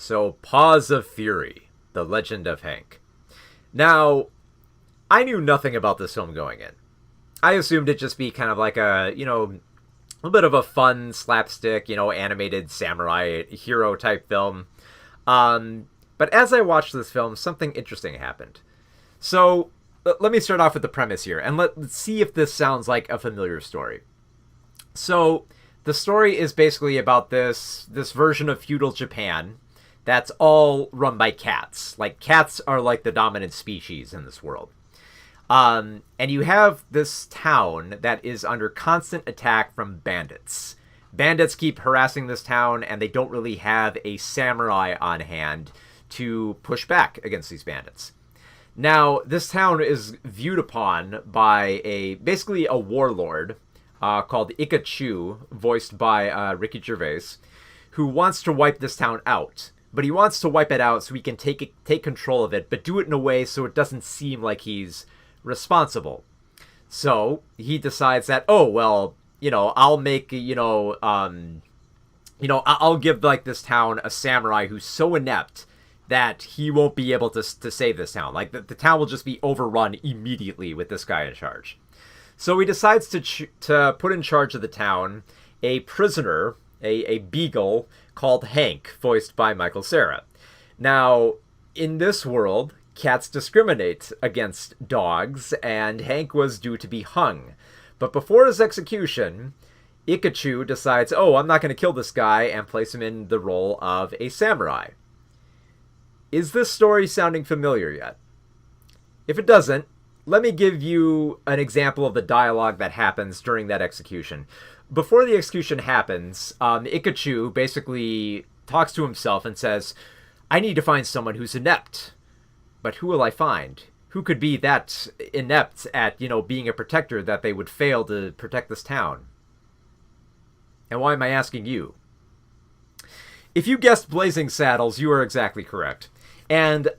So, Paws of Fury, The Legend of Hank. Now, I knew nothing about this film going in. I assumed it'd just be kind of like a bit of a fun slapstick, animated samurai hero type film. But as I watched this film, something interesting happened. So, let me start off with the premise here, and let's see if this sounds like a familiar story. So, the story is basically about this version of feudal Japan that's all run by cats. Like, cats are like the dominant species in this world. And you have this town that is under constant attack from bandits. Bandits keep harassing this town, and they don't really have a samurai on hand to push back against these bandits. Now, this town is viewed upon by basically a warlord called Ikachu, voiced by Ricky Gervais, who wants to wipe this town out. But he wants to wipe it out so he can take control of it, but do it in a way so it doesn't seem like he's responsible. So he decides that, I'll make, I'll give like this town a samurai who's so inept that he won't be able to save this town. Like the town will just be overrun immediately with this guy in charge. So he decides to put in charge of the town a prisoner, a beagle called Hank, voiced by Michael Cera. Now, in this world, cats discriminate against dogs, and Hank was due to be hung. But before his execution, Ikachu decides, I'm not going to kill this guy, and place him in the role of a samurai. Is this story sounding familiar yet? If it doesn't, let me give you an example of the dialogue that happens during that execution. Before the execution happens, Ikachu basically talks to himself and says, I need to find someone who's inept. But who will I find? Who could be that inept at, being a protector that they would fail to protect this town? And why am I asking you? If you guessed Blazing Saddles, you are exactly correct. And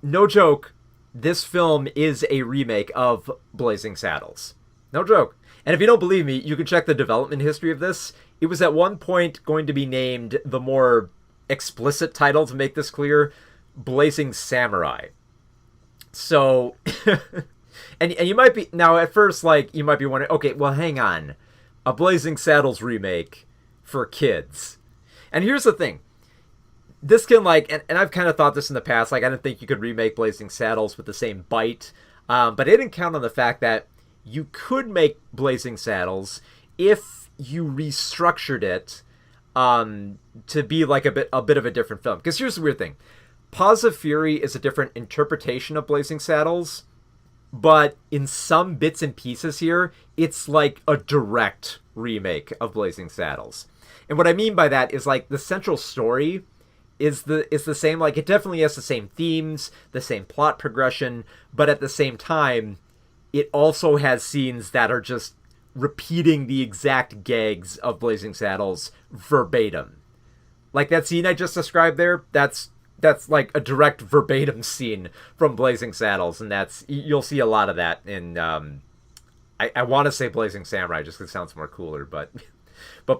no joke, this film is a remake of Blazing Saddles. No joke. And if you don't believe me, you can check the development history of this. It was at one point going to be named the more explicit title to make this clear, Blazing Samurai. So, and you might be, now at first, you might be wondering, okay, well, hang on. A Blazing Saddles remake for kids. And here's the thing. This can, and I've kind of thought this in the past, I didn't think you could remake Blazing Saddles with the same bite. But I didn't count on the fact that you could make Blazing Saddles if you restructured it to be like a bit of a different film. Because here's the weird thing. Paws of Fury is a different interpretation of Blazing Saddles, but in some bits and pieces here, it's like a direct remake of Blazing Saddles. And what I mean by that is the central story is the same. It definitely has the same themes, the same plot progression, but at the same time, it also has scenes that are just repeating the exact gags of Blazing Saddles verbatim. Like that scene I just described there, that's like a direct verbatim scene from Blazing Saddles, and you'll see a lot of that in I want to say Blazing Samurai just because it sounds more cooler, but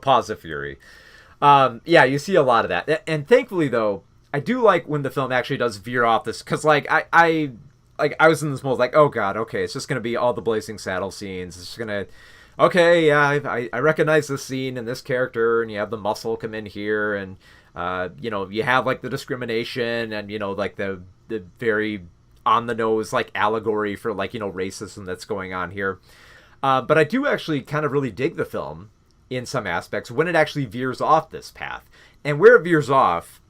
Paws of Fury. You see a lot of that. And thankfully though, I do like when the film actually does veer off this, because I was in this mode oh god, okay, it's just going to be all the Blazing Saddle scenes. It's just going to, okay, yeah, I recognize this scene and this character, and you have the muscle come in here, and, you have, the discrimination, and, the very on-the-nose, allegory for, racism that's going on here. But I do actually kind of really dig the film, in some aspects, when it actually veers off this path. And where it veers off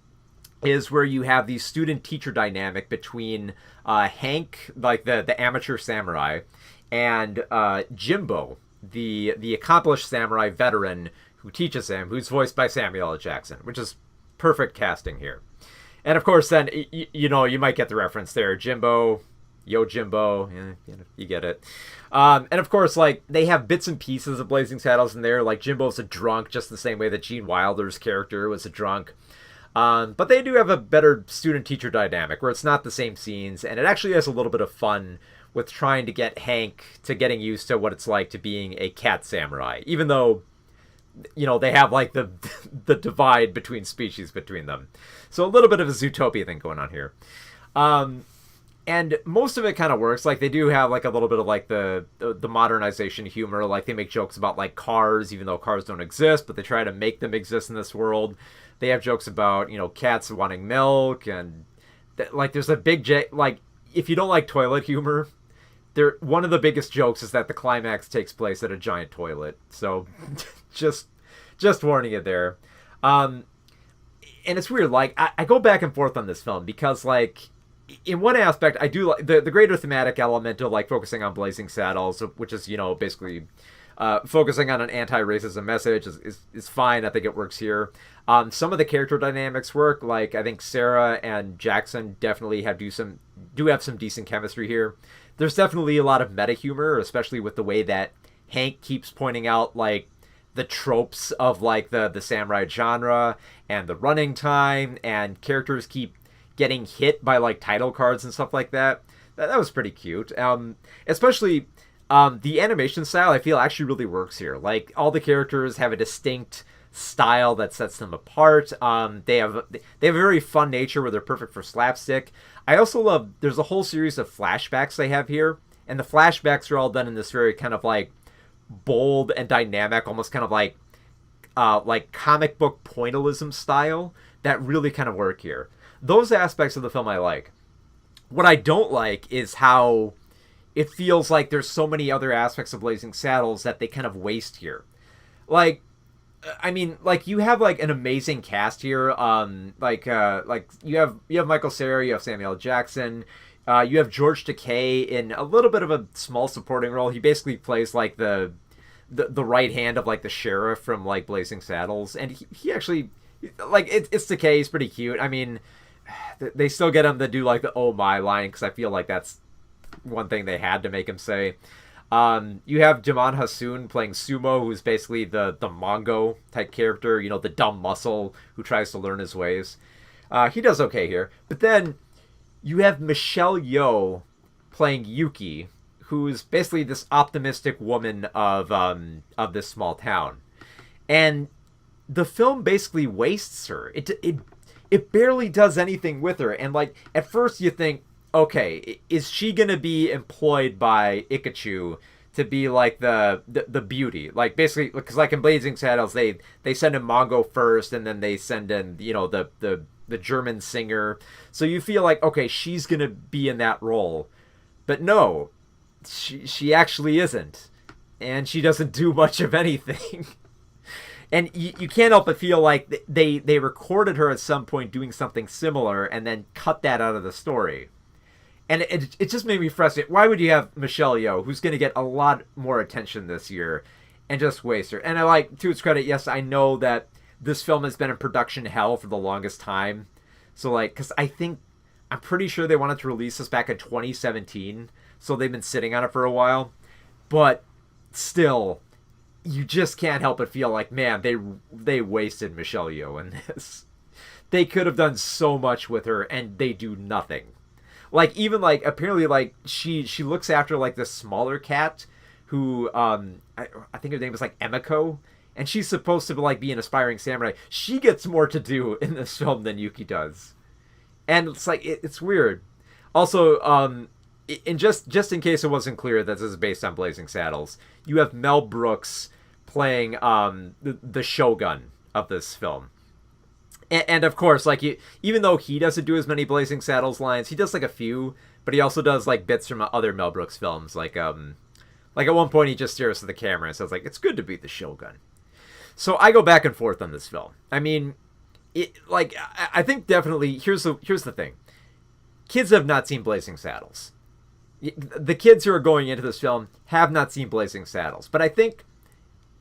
is where you have the student-teacher dynamic between Hank, the amateur samurai, and Jimbo, the accomplished samurai veteran who teaches him, who's voiced by Samuel L. Jackson, which is perfect casting here. And of course, then, you might get the reference there. Jimbo, Yo Jimbo, you get it. And of course, they have bits and pieces of Blazing Saddles in there. Jimbo's a drunk, just the same way that Gene Wilder's character was a drunk. But they do have a better student-teacher dynamic where it's not the same scenes, and it actually has a little bit of fun with trying to get Hank to getting used to what it's like to being a cat samurai. Even though they have like the the divide between species between them. So a little bit of a Zootopia thing going on here. And most of it kind of works. Like, they do have like a little bit of like the modernization humor. Like, they make jokes about like cars, even though cars don't exist, but they try to make them exist in this world. They have jokes about, cats wanting milk, and like there's a big like, if you don't like toilet humor, one of the biggest jokes is that the climax takes place at a giant toilet. So just warning you there. And it's weird, like I go back and forth on this film because, like, in one aspect, I do like the greater thematic element of like focusing on Blazing Saddles, which is, basically focusing on an anti-racism message is fine. I think it works here. Some of the character dynamics work. Like, I think Sarah and Jackson definitely do have some decent chemistry here. There's definitely a lot of meta humor, especially with the way that Hank keeps pointing out like the tropes of like the samurai genre and the running time, and characters keep getting hit by like title cards and stuff like that. That was pretty cute. Especially the animation style, I feel, actually really works here. Like, all the characters have a distinct style that sets them apart. They have a very fun nature where they're perfect for slapstick. I also love, there's a whole series of flashbacks they have here, and the flashbacks are all done in this very kind of like bold and dynamic, almost kind of like comic book pointillism style that really kind of work here. Those aspects of the film I like. What I don't like is how it feels like there's so many other aspects of Blazing Saddles that they kind of waste here. Like, I mean, like, you have like an amazing cast here. Like you have Michael Cera, you have Samuel L. Jackson, you have George Takei in a little bit of a small supporting role. He basically plays like the right hand of like the sheriff from like Blazing Saddles, and he actually, like, it's Takei. He's pretty cute. I mean, they still get him to do like the "oh my" line, because I feel like that's one thing they had to make him say. You have Jaman Hassoun playing Sumo, who's basically the Mongo type character, the dumb muscle who tries to learn his ways. He does okay here. But then you have Michelle Yeoh playing Yuki, who's basically this optimistic woman of this small town. And the film basically wastes her. It barely does anything with her. And like, at first you think, okay, is she gonna be employed by Ikachu to be like the beauty? Like, basically, because like in Blazing Saddles, they send in Mongo first, and then they send in the German singer. So you feel like, okay, she's gonna be in that role, but no, she actually isn't, and she doesn't do much of anything. And you can't help but feel like they recorded her at some point doing something similar and then cut that out of the story. And it just made me frustrated. Why would you have Michelle Yeoh, who's going to get a lot more attention this year, and just waste her? And I like, to its credit, yes, I know that this film has been in production hell for the longest time. So, like, because I'm pretty sure they wanted to release this back in 2017. So they've been sitting on it for a while. But still, you just can't help but feel like, man, they wasted Michelle Yeoh in this. They could have done so much with her, and they do nothing. Like, even like, apparently, like, she looks after like this smaller cat who I think her name is like Emiko, and she's supposed to like be an aspiring samurai. She gets more to do in this film than Yuki does, and it's like it's weird. Also, and just in case it wasn't clear that this is based on Blazing Saddles, you have Mel Brooks playing the Shogun of this film. And of course, like, even though he doesn't do as many Blazing Saddles lines, he does like a few, but he also does like bits from other Mel Brooks films. Like at one point he just stares at the camera and says like, "It's good to be the Shogun." So I go back and forth on this film. I mean, I think definitely here's the thing: kids have not seen Blazing Saddles. The kids who are going into this film have not seen Blazing Saddles, but I think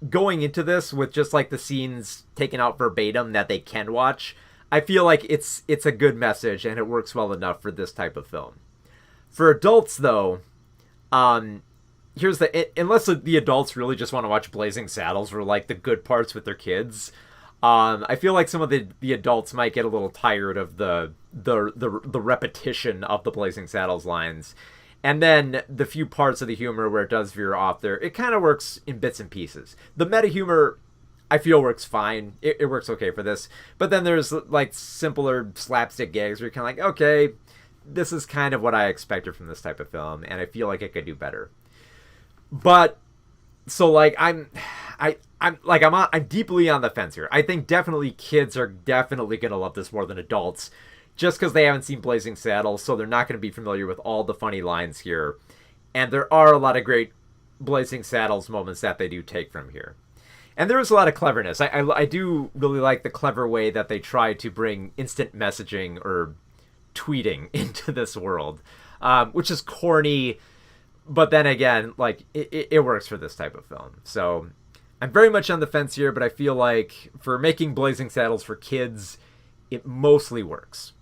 going into this with just like the scenes taken out verbatim that they can watch, I feel like it's a good message and it works well enough for this type of film. For adults, though, unless the adults really just want to watch Blazing Saddles for like the good parts with their kids, I feel like some of the adults might get a little tired of the repetition of the Blazing Saddles lines. And then the few parts of the humor where it does veer off there, it kind of works in bits and pieces. The meta humor, I feel works fine. It works okay for this. But then there's like simpler slapstick gags where you're kind of like, okay, this is kind of what I expected from this type of film, and I feel like it could do better. But so like I'm deeply on the fence here. I think definitely kids are definitely gonna love this more than adults, just because they haven't seen Blazing Saddles, so they're not going to be familiar with all the funny lines here. And there are a lot of great Blazing Saddles moments that they do take from here. And there is a lot of cleverness. I do really like the clever way that they try to bring instant messaging or tweeting into this world, which is corny, but then again, like, it works for this type of film. So I'm very much on the fence here, but I feel like for making Blazing Saddles for kids, it mostly works.